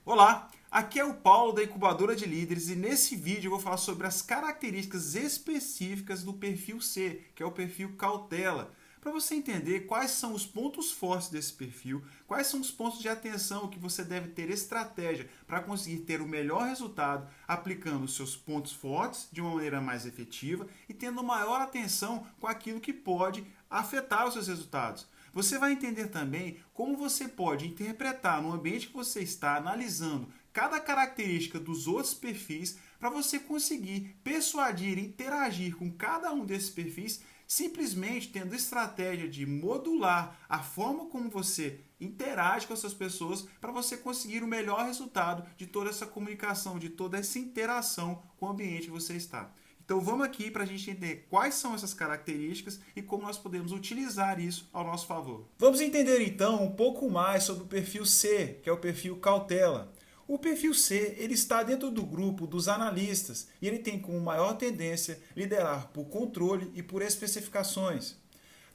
Olá, aqui é o Paulo da Incubadora de Líderes e nesse vídeo eu vou falar sobre as características específicas do perfil C, que é o perfil cautela, para você entender quais são os pontos fortes desse perfil, quais são os pontos de atenção que você deve ter estratégia para conseguir ter o melhor resultado aplicando os seus pontos fortes de uma maneira mais efetiva e tendo maior atenção com aquilo que pode afetar os seus resultados. Você vai entender também como você pode interpretar no ambiente que você está analisando cada característica dos outros perfis para você conseguir persuadir, interagir com cada um desses perfis, simplesmente tendo estratégia de modular a forma como você interage com essas pessoas para você conseguir o melhor resultado de toda essa comunicação, de toda essa interação com o ambiente que você está. Então vamos aqui para a gente entender quais são essas características e como nós podemos utilizar isso ao nosso favor. Vamos entender então um pouco mais sobre o perfil C, que é o perfil cautela. O perfil C ele está dentro do grupo dos analistas e ele tem como maior tendência liderar por controle e por especificações.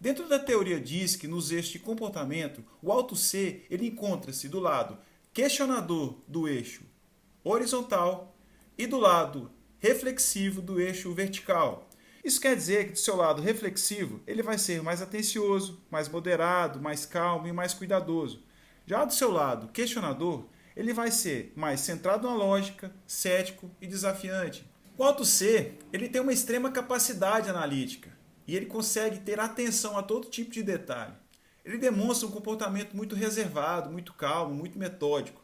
Dentro da teoria DISC, nos eixos de comportamento, o alto C ele encontra-se do lado questionador do eixo horizontal e do lado reflexivo do eixo vertical. Isso quer dizer que do seu lado reflexivo, ele vai ser mais atencioso, mais moderado, mais calmo e mais cuidadoso. Já do seu lado questionador, ele vai ser mais centrado na lógica, cético e desafiante. O alto C, ele tem uma extrema capacidade analítica e ele consegue ter atenção a todo tipo de detalhe. Ele demonstra um comportamento muito reservado, muito calmo, muito metódico.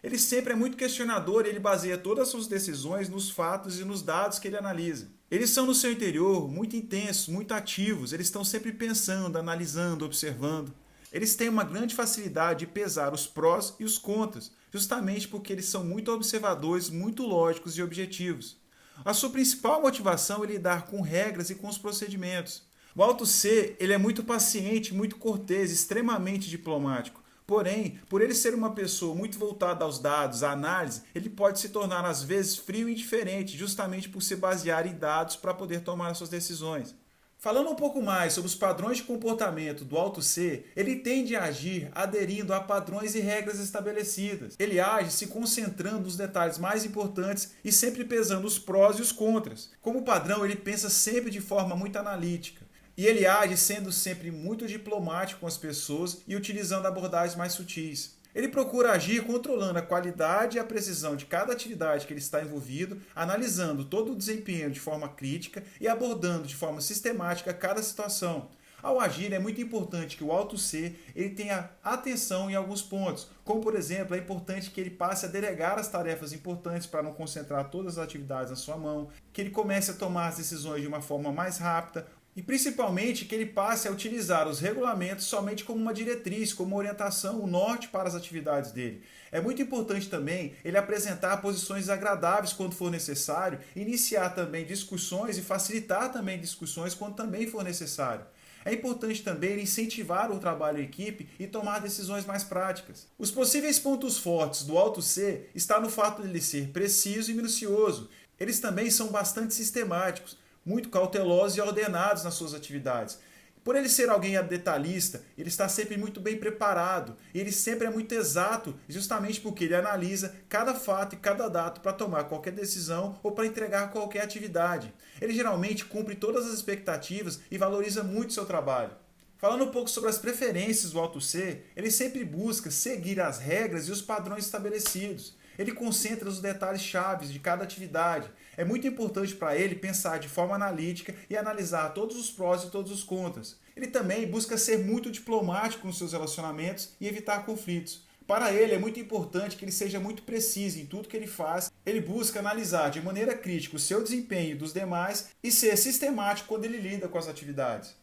Ele sempre é muito questionador e ele baseia todas as suas decisões nos fatos e nos dados que ele analisa. Eles são no seu interior muito intensos, muito ativos, eles estão sempre pensando, analisando, observando. Eles têm uma grande facilidade de pesar os prós e os contras, justamente porque eles são muito observadores, muito lógicos e objetivos. A sua principal motivação é lidar com regras e com os procedimentos. O alto C ele é muito paciente, muito cortês, extremamente diplomático. Porém, por ele ser uma pessoa muito voltada aos dados, à análise, ele pode se tornar às vezes frio e indiferente, justamente por se basear em dados para poder tomar as suas decisões. Falando um pouco mais sobre os padrões de comportamento do alto C, ele tende a agir aderindo a padrões e regras estabelecidas. Ele age se concentrando nos detalhes mais importantes e sempre pesando os prós e os contras. Como padrão, ele pensa sempre de forma muito analítica. E ele age sendo sempre muito diplomático com as pessoas e utilizando abordagens mais sutis. Ele procura agir controlando a qualidade e a precisão de cada atividade que ele está envolvido, analisando todo o desempenho de forma crítica e abordando de forma sistemática cada situação. Ao agir, é muito importante que o alto C ele tenha atenção em alguns pontos, como por exemplo, é importante que ele passe a delegar as tarefas importantes para não concentrar todas as atividades na sua mão, que ele comece a tomar as decisões de uma forma mais rápida, e principalmente que ele passe a utilizar os regulamentos somente como uma diretriz, como uma orientação, um norte para as atividades dele. É muito importante também ele apresentar posições agradáveis quando for necessário, iniciar também discussões e facilitar também discussões quando também for necessário. É importante também ele incentivar o trabalho em equipe e tomar decisões mais práticas. Os possíveis pontos fortes do alto C está no fato de ele ser preciso e minucioso. Eles também são bastante sistemáticos, muito cautelosos e ordenados nas suas atividades. Por ele ser alguém detalhista, ele está sempre muito bem preparado, e ele sempre é muito exato, justamente porque ele analisa cada fato e cada dado para tomar qualquer decisão ou para entregar qualquer atividade. Ele geralmente cumpre todas as expectativas e valoriza muito seu trabalho. Falando um pouco sobre as preferências do alto C, ele sempre busca seguir as regras e os padrões estabelecidos. Ele concentra os detalhes chaves de cada atividade. É muito importante para ele pensar de forma analítica e analisar todos os prós e todos os contras. Ele também busca ser muito diplomático nos seus relacionamentos e evitar conflitos. Para ele é muito importante que ele seja muito preciso em tudo que ele faz. Ele busca analisar de maneira crítica o seu desempenho dos demais e ser sistemático quando ele lida com as atividades.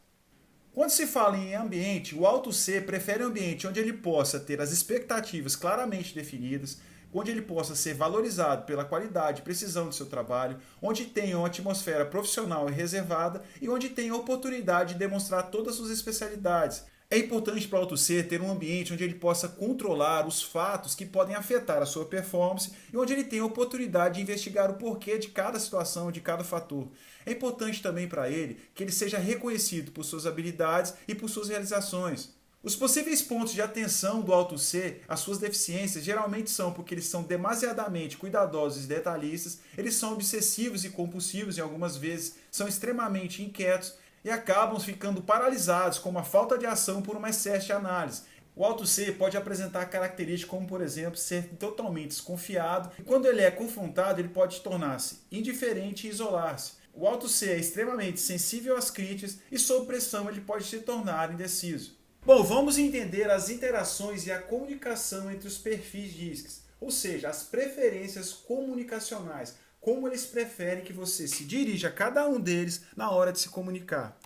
Quando se fala em ambiente, o alto C prefere um ambiente onde ele possa ter as expectativas claramente definidas, onde ele possa ser valorizado pela qualidade e precisão do seu trabalho, onde tenha uma atmosfera profissional e reservada e onde tenha a oportunidade de demonstrar todas as suas especialidades. É importante para o alto C ter um ambiente onde ele possa controlar os fatos que podem afetar a sua performance e onde ele tenha a oportunidade de investigar o porquê de cada situação, de cada fator. É importante também para ele que ele seja reconhecido por suas habilidades e por suas realizações. Os possíveis pontos de atenção do alto C, as suas deficiências, geralmente são porque eles são demasiadamente cuidadosos e detalhistas, eles são obsessivos e compulsivos em algumas vezes, são extremamente inquietos e acabam ficando paralisados com uma falta de ação por um excesso de análise. O alto C pode apresentar características como, por exemplo, ser totalmente desconfiado e quando ele é confrontado ele pode tornar-se indiferente e isolar-se. O alto C é extremamente sensível às críticas e sob pressão ele pode se tornar indeciso. Bom, vamos entender as interações e a comunicação entre os perfis DISCs, ou seja, as preferências comunicacionais, como eles preferem que você se dirija a cada um deles na hora de se comunicar.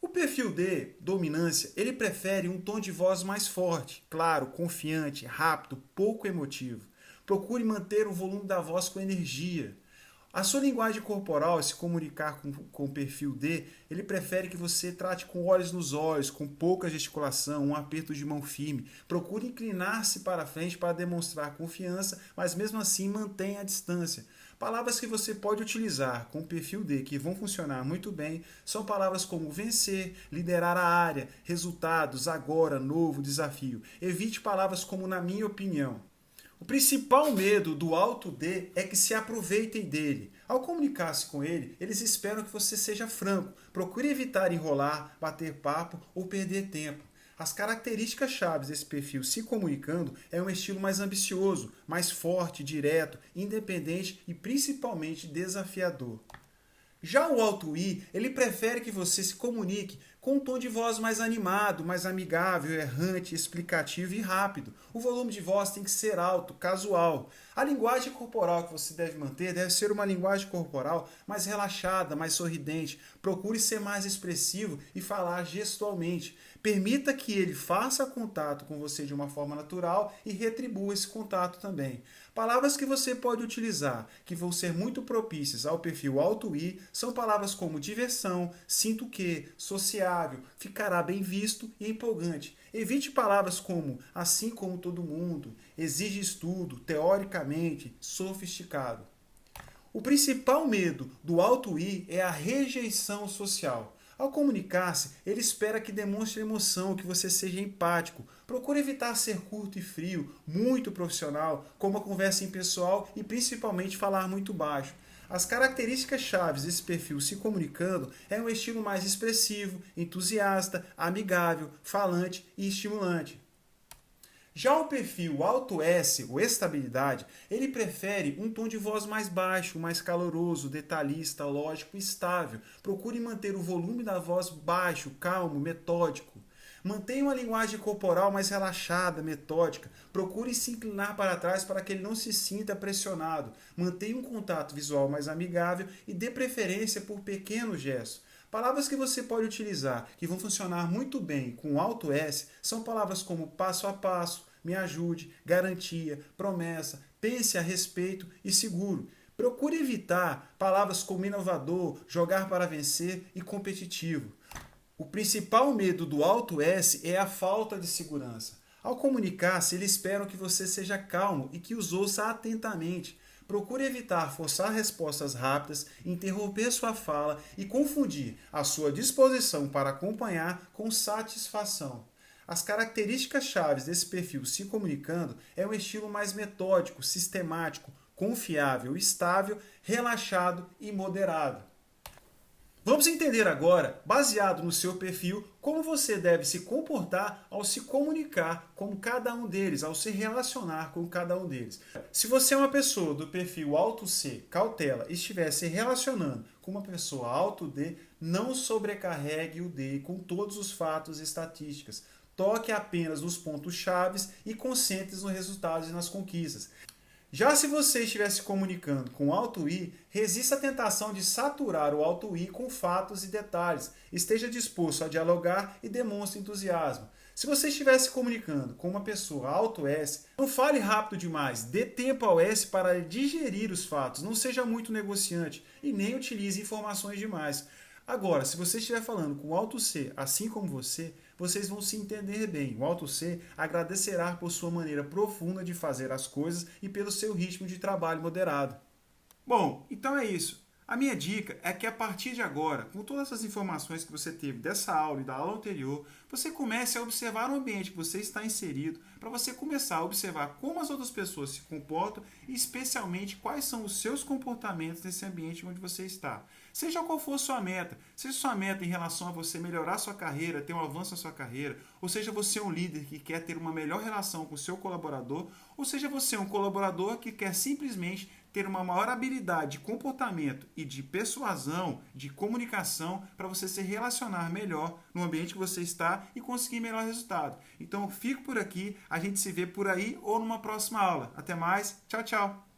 O perfil D, dominância, ele prefere um tom de voz mais forte, claro, confiante, rápido, pouco emotivo. Procure manter o volume da voz com energia. A sua linguagem corporal, se comunicar com o perfil D, ele prefere que você trate com olhos nos olhos, com pouca gesticulação, um aperto de mão firme. Procure inclinar-se para frente para demonstrar confiança, mas mesmo assim mantenha a distância. Palavras que você pode utilizar com o perfil D que vão funcionar muito bem são palavras como vencer, liderar a área, resultados, agora, novo, desafio. Evite palavras como na minha opinião. O principal medo do alto D é que se aproveitem dele. Ao comunicar-se com ele, eles esperam que você seja franco. Procure evitar enrolar, bater papo ou perder tempo. As características chaves desse perfil se comunicando é um estilo mais ambicioso, mais forte, direto, independente e principalmente desafiador. Já o alto I, ele prefere que você se comunique com um tom de voz mais animado, mais amigável, errante, explicativo e rápido. O volume de voz tem que ser alto, casual. A linguagem corporal que você deve manter deve ser uma linguagem corporal mais relaxada, mais sorridente. Procure ser mais expressivo e falar gestualmente. Permita que ele faça contato com você de uma forma natural e retribua esse contato também. Palavras que você pode utilizar, que vão ser muito propícias ao perfil alto I, são palavras como diversão, sinto que, sociável, ficará bem visto e empolgante. Evite palavras como assim como todo mundo, exige estudo, teoricamente, sofisticado. O principal medo do alto I é a rejeição social. Ao comunicar-se, ele espera que demonstre emoção, que você seja empático. Procure evitar ser curto e frio, muito profissional, como a conversa impessoal e principalmente falar muito baixo. As características chaves desse perfil se comunicando é um estilo mais expressivo, entusiasta, amigável, falante e estimulante. Já o perfil alto S, ou estabilidade, ele prefere um tom de voz mais baixo, mais caloroso, detalhista, lógico e estável. Procure manter o volume da voz baixo, calmo, metódico. Mantenha uma linguagem corporal mais relaxada, metódica. Procure se inclinar para trás para que ele não se sinta pressionado. Mantenha um contato visual mais amigável e dê preferência por pequenos gestos. Palavras que você pode utilizar que vão funcionar muito bem com o alto S são palavras como passo a passo, me ajude, garantia, promessa, pense a respeito e seguro. Procure evitar palavras como inovador, jogar para vencer e competitivo. O principal medo do alto S é a falta de segurança. Ao comunicar-se, eles esperam que você seja calmo e que os ouça atentamente. Procure evitar forçar respostas rápidas, interromper sua fala e confundir a sua disposição para acompanhar com satisfação. As características chaves desse perfil se comunicando é um estilo mais metódico, sistemático, confiável, estável, relaxado e moderado. Vamos entender agora, baseado no seu perfil, como você deve se comportar ao se comunicar com cada um deles, ao se relacionar com cada um deles. Se você é uma pessoa do perfil alto C, cautela, e estiver se relacionando com uma pessoa alto D, não sobrecarregue o D com todos os fatos e estatísticas. Toque apenas nos pontos chaves e concentre-se nos resultados e nas conquistas. Já se você estiver se comunicando com alto I, resista à tentação de saturar o alto I com fatos e detalhes. Esteja disposto a dialogar e demonstre entusiasmo. Se você estiver se comunicando com uma pessoa alto S, não fale rápido demais. Dê tempo ao S para digerir os fatos. Não seja muito negociante e nem utilize informações demais. Agora, se você estiver falando com o alto C, assim como você, vocês vão se entender bem. O alto C agradecerá por sua maneira profunda de fazer as coisas e pelo seu ritmo de trabalho moderado. Bom, então é isso. A minha dica é que a partir de agora, com todas essas informações que você teve dessa aula e da aula anterior, você comece a observar o ambiente que você está inserido, para você começar a observar como as outras pessoas se comportam e especialmente quais são os seus comportamentos nesse ambiente onde você está. Seja qual for sua meta, seja sua meta em relação a você melhorar sua carreira, ter um avanço na sua carreira, ou seja você um líder que quer ter uma melhor relação com o seu colaborador, ou seja você um colaborador que quer simplesmente ter uma maior habilidade de comportamento e de persuasão, de comunicação, para você se relacionar melhor no ambiente que você está e conseguir melhor resultado. Então, eu fico por aqui, a gente se vê por aí ou numa próxima aula. Até mais, tchau, tchau!